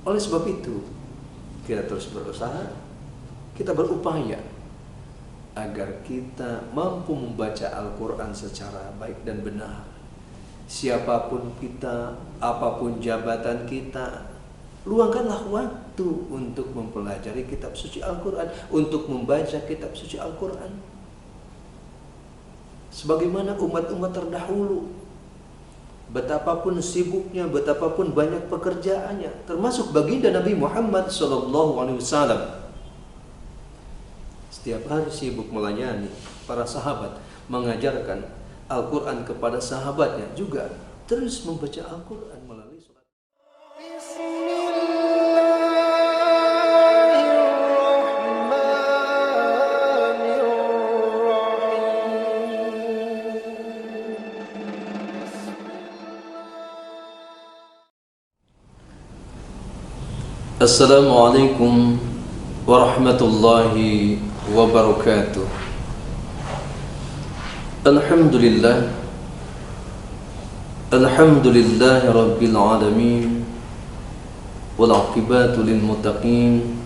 Oleh sebab itu, kita terus berusaha, kita berupaya agar kita mampu membaca Al-Quran secara baik dan benar. Siapapun kita, apapun jabatan kita, luangkanlah waktu untuk mempelajari kitab suci Al-Quran, untuk membaca kitab suci Al-Quran. Sebagaimana umat-umat terdahulu, betapapun sibuknya, betapapun banyak pekerjaannya, termasuk baginda Nabi Muhammad SAW, setiap hari sibuk melayani para sahabat, mengajarkan Al-Quran kepada sahabatnya, juga terus membaca Al-Quran melalui surat. Assalamualaikum warahmatullahi wabarakatuh. Alhamdulillah, alhamdulillahi rabbil alamin, wal aqibatu lil muttaqin.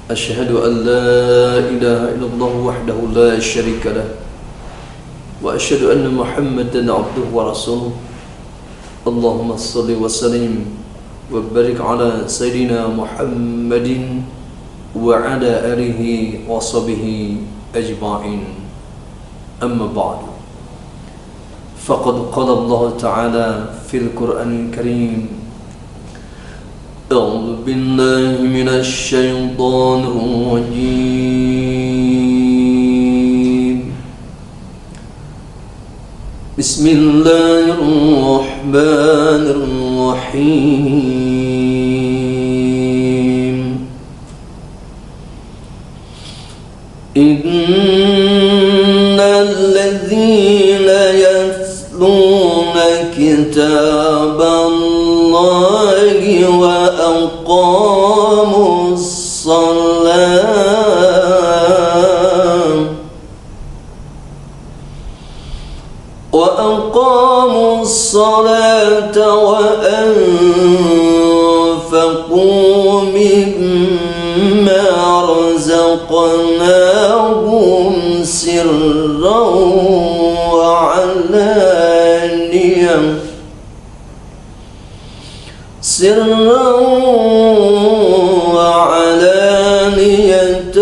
Asyhadu an la ilaha illallah wahdahu la syarika lah, wa asyhadu anna Muhammadan abduhu wa rasuluh. Allahumma shalli wa sallim wa barik ala sayyidina Muhammadin wa ala alihi wa sahbihi ajma'in. Amma ba'du. Faqad qala Allah Ta'ala fil Qur'anil Karim, A'udzu billahi minasy syaithanir rajim. Bismillahirrahmanirrahim. Innal ladzina yatluna kitaballahi wa aqamus salat wa anfaqu mimma razaqnahum sirran wa alaniyah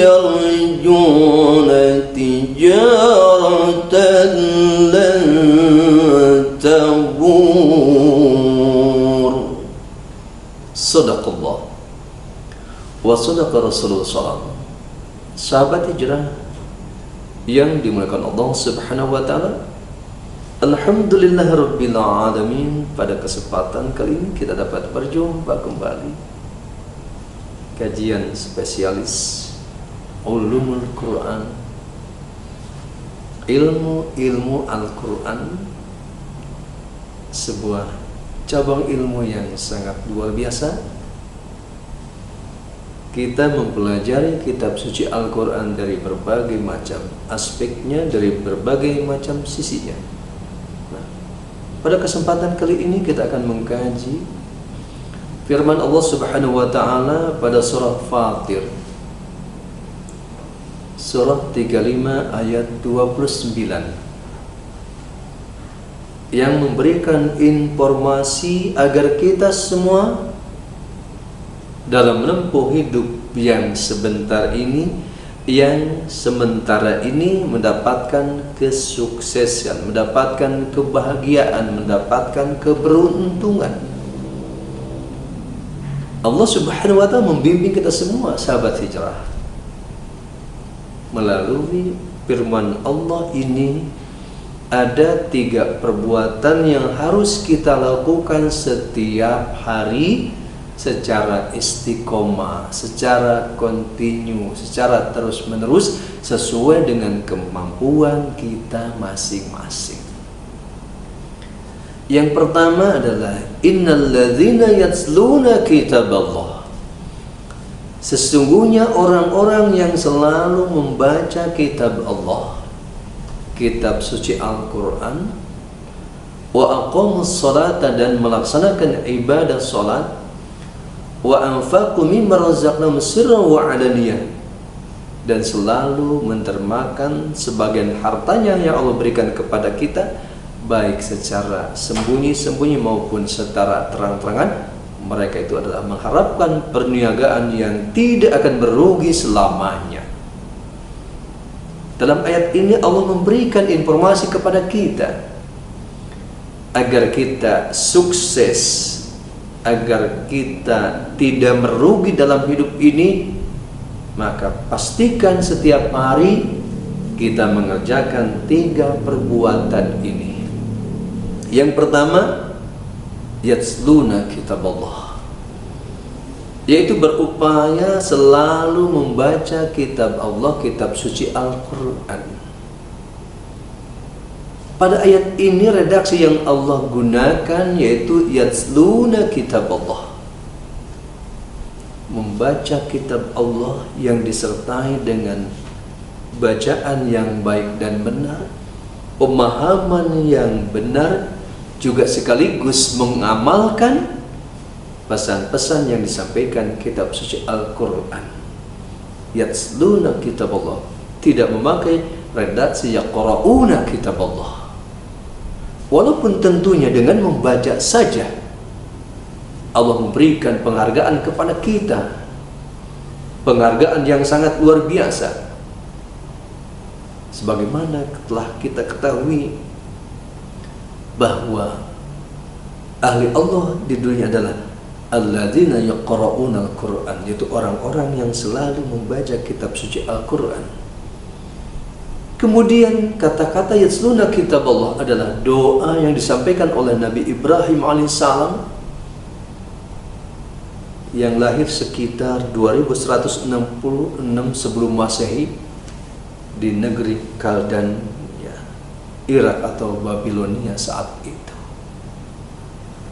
yarjuna tijaratan lan tabur. Sadaqallah wa sadaqa Rasulullah SAW. Sahabat hijrah yang dimuliakan Allah Subhanahu wa Ta'ala, alhamdulillahirabbil alamin. Pada kesempatan kali ini kita dapat berjumpa kembali, kajian spesialis Ulumul Quran, ilmu Al-Quran, sebuah cabang ilmu yang sangat luar biasa. Kita mempelajari kitab suci Al-Quran dari berbagai macam aspeknya, dari berbagai macam sisinya. Nah, pada kesempatan kali ini kita akan mengkaji firman Allah Subhanahu wa Ta'ala pada surah Fatir, surah 35 ayat 29, yang memberikan informasi agar kita semua dalam menempuh hidup yang sebentar ini, yang sementara ini, mendapatkan kesuksesan, mendapatkan kebahagiaan, mendapatkan keberuntungan. Allah Subhanahu wa Ta'ala membimbing kita semua, sahabat hijrah, melalui firman Allah ini. Ada 3 perbuatan yang harus kita lakukan setiap hari secara istiqomah, secara kontinu, secara terus-menerus, sesuai dengan kemampuan kita masing-masing. Yang pertama adalah innal ladzina yatluna kitaballah. Sesungguhnya orang-orang yang selalu membaca kitab Allah, kitab suci Al-Quran, wa aqamus salata, dan melaksanakan ibadah salat, wa anfaqu mimma razaqnahum sirran wa alaniyah, dan selalu mendermakan sebagian hartanya yang Allah berikan kepada kita, baik secara sembunyi-sembunyi maupun secara terang-terangan. Mereka itu adalah mengharapkan perniagaan yang tidak akan merugi selamanya. Dalam ayat ini Allah memberikan informasi kepada kita agar kita sukses, agar kita tidak merugi dalam hidup ini, maka pastikan setiap hari kita mengerjakan 3 perbuatan ini. Yang pertama, yatsluna kitab Allah, yaitu berupaya selalu membaca kitab Allah, kitab suci Al-Quran. Pada ayat ini redaksi yang Allah gunakan yaitu yatsluna kitab Allah, membaca kitab Allah yang disertai dengan bacaan yang baik dan benar, pemahaman yang benar, juga sekaligus mengamalkan pesan-pesan yang disampaikan kitab suci Al-Quran. Yatsluna kitab Allah, tidak memakai redaksi yaqra'una kitab Allah. Walaupun tentunya dengan membaca saja Allah memberikan penghargaan kepada kita, penghargaan yang sangat luar biasa. Sebagaimana telah kita ketahui bahwa ahli Allah di dunia adalah alladzina yaqra'una al-Qur'an, yaitu orang-orang yang selalu membaca kitab suci Al-Quran. Kemudian kata-kata yatsluna kitab Allah adalah doa yang disampaikan oleh Nabi Ibrahim alaihissalam yang lahir sekitar 2166 sebelum Masehi di negeri Kaldan, ya, Irak atau Babilonia saat itu.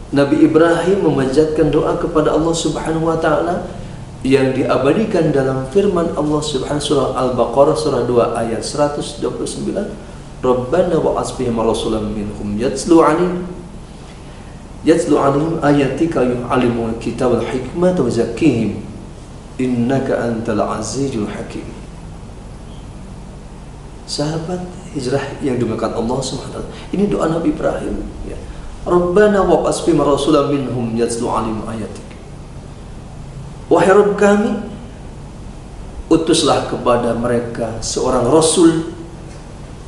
Nabi Ibrahim memanjatkan doa kepada Allah Subhanahu wa taala yang diabadikan dalam firman Allah Subhanahu, surah Al-Baqarah surah 2 ayat 129, Rabbana wa'as bihim rasulan minhum yatlu 'alaihim ayatika yu'allimul kitab wal hikmata wa zakkihim innaka antal azizul hakim. Sahabat hijrah yang dimuliakan Allah Subhanahu wa taala, ini doa Nabi Ibrahim, ya. Rabbana wa'as bihim rasulan minhum yatlu 'alaihim ayatika, wahai Rabb kami, utuslah kepada mereka seorang Rasul,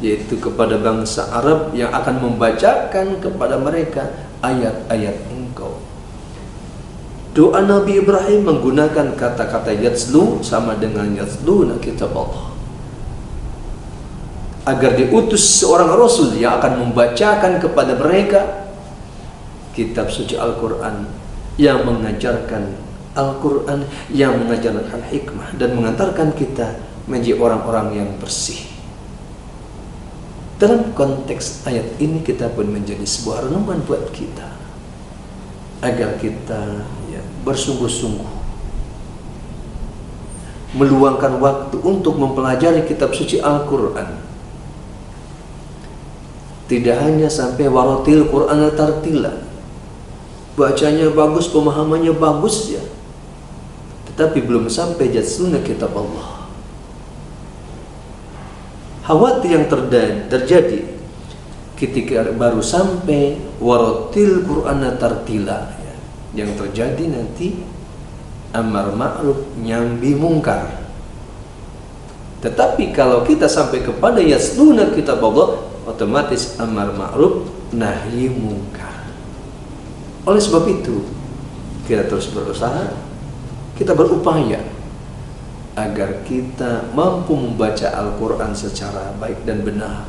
yaitu kepada bangsa Arab, yang akan membacakan kepada mereka ayat-ayat Engkau. Doa Nabi Ibrahim menggunakan kata-kata yatslu sama dengan yatsluna kitab Allah, agar diutus seorang Rasul yang akan membacakan kepada mereka kitab suci Al-Quran, yang mengajarkan Al-Quran, yang mengajarkan hikmah dan mengantarkan kita menjadi orang-orang yang bersih. Dalam konteks ayat ini kita pun menjadi sebuah renungan buat kita, agar kita, ya, bersungguh-sungguh meluangkan waktu untuk mempelajari kitab suci Al-Quran. Tidak hanya sampai waratil Quran tartila, bacanya bagus, pemahamannya bagus, ya, tetapi belum sampai yatsluna kitab Allah. Khawatir yang terjadi ketika baru sampai waratil Quran tartila, ya, yang terjadi nanti amar ma'ruf nyambi mungkar. Tetapi kalau kita sampai kepada yatsluna kitab Allah, otomatis amar ma'ruf nahi mungkar. Oleh sebab itu kita terus berusaha, kita berupaya agar kita mampu membaca Al-Quran secara baik dan benar.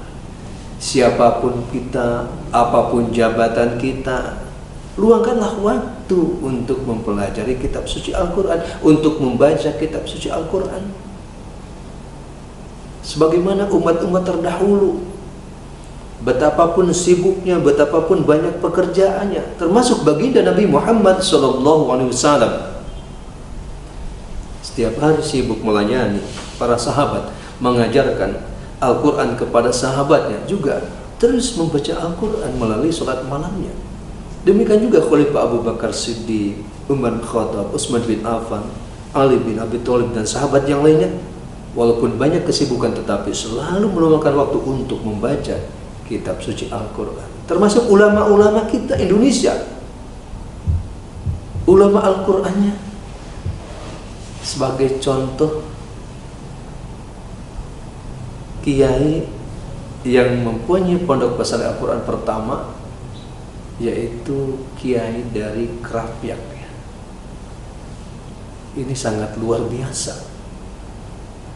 Siapapun kita, apapun jabatan kita, luangkanlah waktu untuk mempelajari kitab suci Al-Quran, untuk membaca kitab suci Al-Quran. Sebagaimana umat-umat terdahulu, betapapun sibuknya, betapapun banyak pekerjaannya, termasuk baginda Nabi Muhammad SAW, setiap hari sibuk melayani para sahabat, mengajarkan Al-Quran kepada sahabatnya, juga terus membaca Al-Quran melalui sholat malamnya. Demikian juga Khalifah Abu Bakar Siddiq, Umar bin Khattab, Utsman bin Affan, Ali bin Abi Thalib dan sahabat yang lainnya, walaupun banyak kesibukan tetapi selalu meluangkan waktu untuk membaca kitab suci Al-Quran. Termasuk ulama-ulama kita Indonesia, ulama Al-Qurannya. Sebagai contoh, kiai yang mempunyai pondok pesantren Al-Quran pertama yaitu kiai dari Krapyak. Ini sangat luar biasa.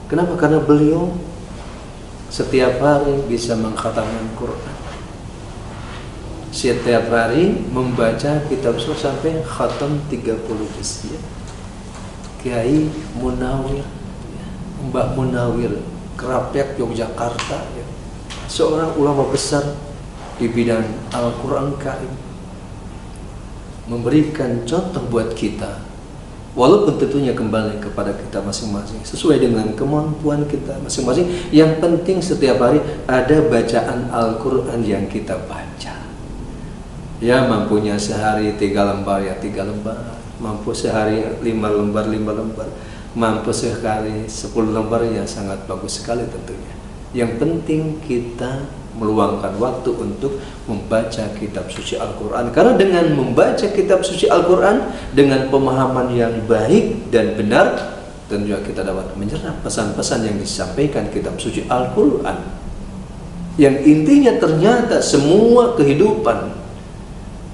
Kenapa? Karena beliau setiap hari bisa mengkhatamkan Quran. Setiap hari membaca kitab suci sampai khatam 30 juz. Kiai Munawir, Mbak Munawir, Krapyak, Yogyakarta, seorang ulama besar di bidang Al-Quran Karim, memberikan contoh buat kita, walaupun tentunya kembali kepada kita masing-masing sesuai dengan kemampuan kita masing-masing. Yang penting setiap hari ada bacaan Al-Quran yang kita baca. Ya, mampunya sehari 3 lembar ya 3 lembar, mampu sehari 5 lembar 5 lembar, mampu sehari 10 lembar ya sangat bagus sekali tentunya. Yang penting kita meluangkan waktu untuk membaca kitab suci Al-Quran. Karena dengan membaca kitab suci Al-Quran dengan pemahaman yang baik dan benar, tentunya kita dapat menyerap pesan-pesan yang disampaikan kitab suci Al-Quran, yang intinya ternyata semua kehidupan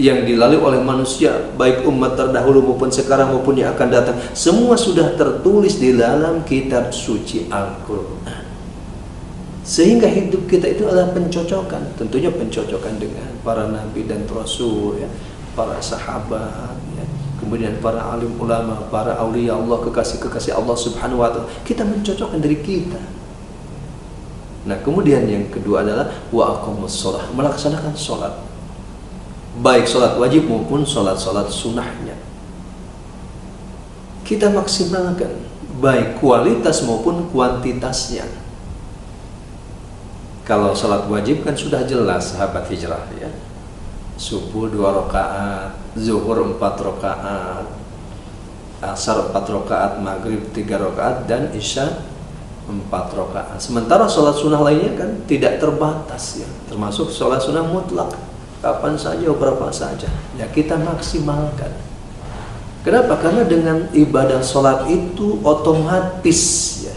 yang dilalui oleh manusia, baik umat terdahulu maupun sekarang maupun yang akan datang, semua sudah tertulis di dalam kitab suci Al-Quran. Sehingga hidup kita itu adalah pencocokan, tentunya pencocokan dengan para nabi dan rasul, ya, para sahabat, ya, kemudian para alim ulama, para aulia Allah, kekasih-kekasih Allah Subhanahu wa Ta'ala. Kita mencocokkan diri kita. Nah, kemudian yang kedua adalah wa aqamus shalah, melaksanakan sholat, baik sholat wajib maupun sholat-sholat sunnahnya. Kita maksimalkan baik kualitas maupun kuantitasnya. Kalau sholat wajib kan sudah jelas sahabat hijrah, ya, subuh 2 rakaat, zuhur 4 rakaat, asar 4 rakaat, maghrib 3 rakaat, dan isya 4 rakaat. Sementara sholat sunnah lainnya kan tidak terbatas, ya, termasuk sholat sunnah mutlak, kapan saja, berapa saja, ya kita maksimalkan. Kenapa? Karena dengan ibadah sholat itu otomatis, ya,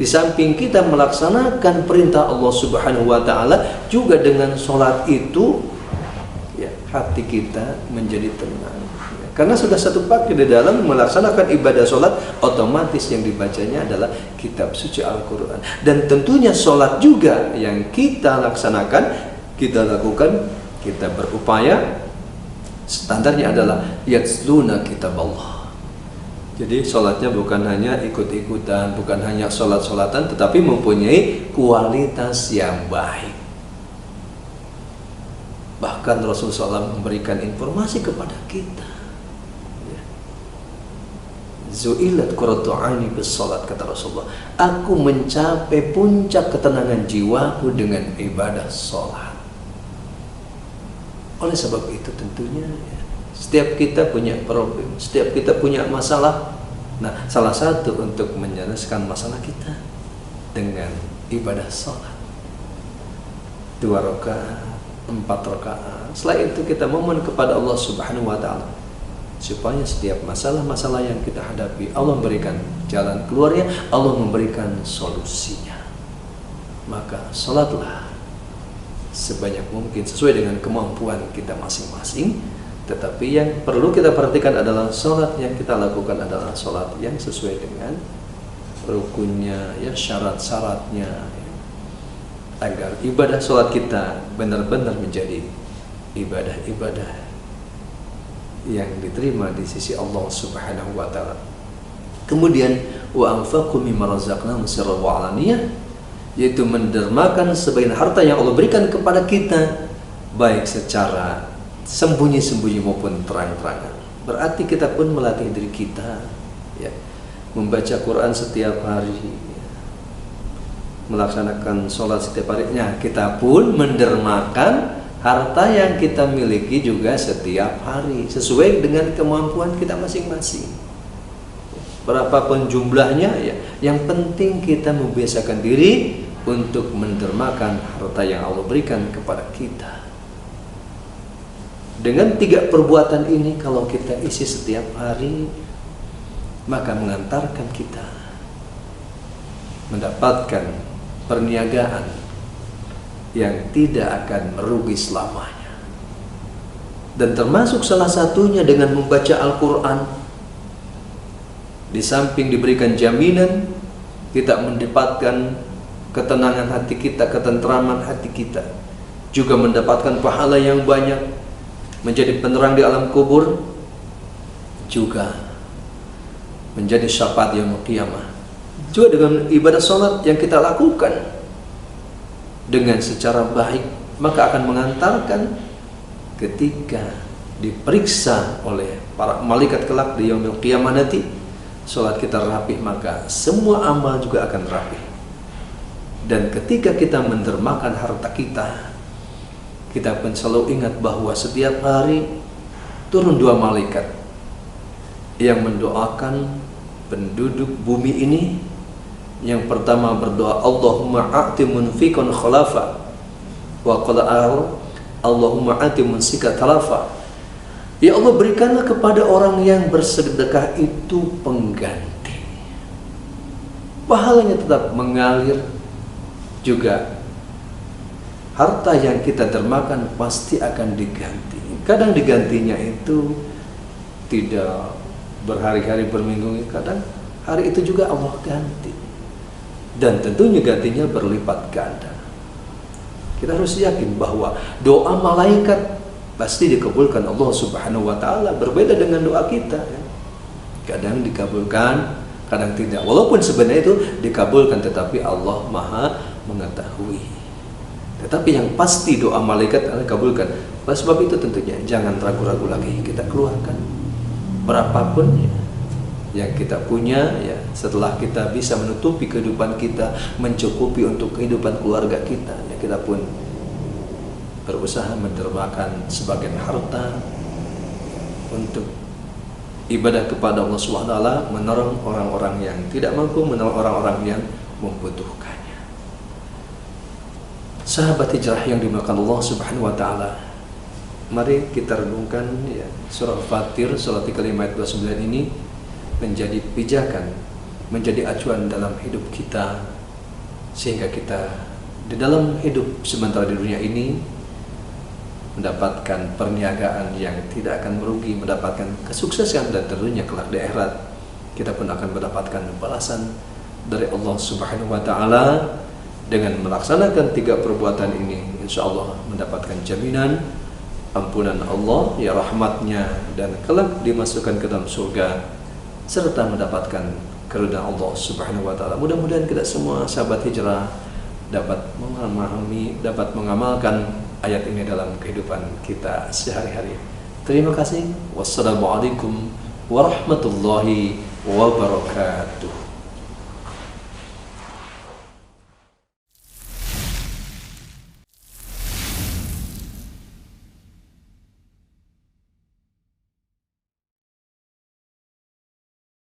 di samping kita melaksanakan perintah Allah Subhanahu wa Ta'ala, juga dengan sholat itu, ya, hati kita menjadi tenang, ya. Karena sudah satu paket di dalam melaksanakan ibadah sholat, otomatis yang dibacanya adalah kitab suci Al-Quran. Dan tentunya sholat juga yang kita laksanakan, kita lakukan, kita berupaya, standarnya adalah yatsluna kitab Allah. Jadi sholatnya bukan hanya ikut-ikutan, bukan hanya sholat-sholatan, tetapi mempunyai kualitas yang baik. Bahkan Rasulullah SAW memberikan informasi kepada kita, ya. Zu'ilat qurratu 'aini bis sholat, kata Rasulullah, aku mencapai puncak ketenangan jiwaku dengan ibadah sholat. Oleh sebab itu tentunya, ya, setiap kita punya problem, setiap kita punya masalah. Nah, salah satu untuk menyelesaikan masalah kita dengan ibadah sholat 2 rakaat, 4 rakaat. Setelah itu kita mohon kepada Allah Subhanahu wa Ta'ala supaya setiap masalah-masalah yang kita hadapi, Allah memberikan jalan keluarnya, Allah memberikan solusinya. Maka sholatlah sebanyak mungkin sesuai dengan kemampuan kita masing-masing. Tetapi yang perlu kita perhatikan adalah sholat yang kita lakukan adalah sholat yang sesuai dengan rukunnya, ya, syarat-syaratnya, ya, agar ibadah sholat kita benar-benar menjadi ibadah-ibadah yang diterima di sisi Allah Subhanahu wa Ta'ala. Kemudian wa anfaqu mimma razaqnahum sirran wa alaniyah, yaitu mendermakan sebagian harta yang Allah berikan kepada kita, baik secara sembunyi-sembunyi maupun terang-terangan. Berarti kita pun melatih diri kita, ya, membaca Quran setiap hari, ya, melaksanakan sholat setiap harinya, kita pun mendermakan harta yang kita miliki juga setiap hari sesuai dengan kemampuan kita masing-masing. Berapapun jumlahnya ya, yang penting kita membiasakan diri untuk mendermakan harta yang Allah berikan kepada kita. Dengan 3 perbuatan ini kalau kita isi setiap hari, maka mengantarkan kita mendapatkan perniagaan yang tidak akan merugi selamanya. Dan termasuk salah satunya dengan membaca Al-Quran. Di samping diberikan jaminan, kita mendapatkan ketenangan hati kita, ketentraman hati kita, juga mendapatkan pahala yang banyak, menjadi penerang di alam kubur, juga menjadi syafaat yaumul qiyamah. Juga dengan ibadah sholat yang kita lakukan dengan secara baik, maka akan mengantarkan ketika diperiksa oleh para malaikat kelak di yaumul qiyamah nanti, sholat kita rapih, maka semua amal juga akan rapih. Dan ketika kita mendermakan harta kita, kita pun selalu ingat bahwa setiap hari turun 2 malaikat yang mendoakan penduduk bumi ini. Yang pertama berdoa, Allahumma a'ti munfiqan khalafa, wa qala Allahumma a'ti munsika talafa. Ya Allah, berikanlah kepada orang yang bersedekah itu pengganti. Pahalanya tetap mengalir. Juga harta yang kita dermakan pasti akan diganti. Kadang digantinya itu tidak berhari-hari, berminggu, kadang hari itu juga Allah ganti. Dan tentunya gantinya berlipat ganda. Kita harus yakin bahwa doa malaikat pasti dikabulkan Allah Subhanahu wa Ta'ala. Berbeda dengan doa kita, ya. Kadang dikabulkan, kadang tidak. Walaupun sebenarnya itu dikabulkan, tetapi Allah Maha mengetahui. Tetapi yang pasti doa malaikat adalah dikabulkan. Oleh sebab itu tentunya jangan ragu-ragu lagi, kita keluarkan berapapun ya, yang kita punya ya, setelah kita bisa menutupi kehidupan kita, mencukupi untuk kehidupan keluarga kita ya, kita pun berusaha mendermakan sebagian harta untuk ibadah kepada Allah SWT, menolong orang-orang yang tidak mampu, menolong orang-orang yang membutuhkannya. Sahabat hijrah yang dimuliakan Allah Subhanahu wa Ta'ala, mari kita renungkan ya, surah Fatir surah 35 ayat 29 ini menjadi pijakan, menjadi acuan dalam hidup kita, sehingga kita di dalam hidup sementara di dunia ini mendapatkan perniagaan yang tidak akan merugi, mendapatkan kesuksesan, dan tentunya kelak di akhirat kita pun akan mendapatkan balasan dari Allah Subhanahu wa Ta'ala. Dengan melaksanakan 3 perbuatan ini, insya Allah mendapatkan jaminan ampunan Allah, ya rahmatnya, dan kelak dimasukkan ke dalam surga, serta mendapatkan keridhaan Allah Subhanahu wa Ta'ala. Mudah-mudahan kita semua sahabat hijrah dapat memahami, dapat mengamalkan ayat ini dalam kehidupan kita sehari-hari. Terima kasih. Wassalamualaikum warahmatullahi wabarakatuh.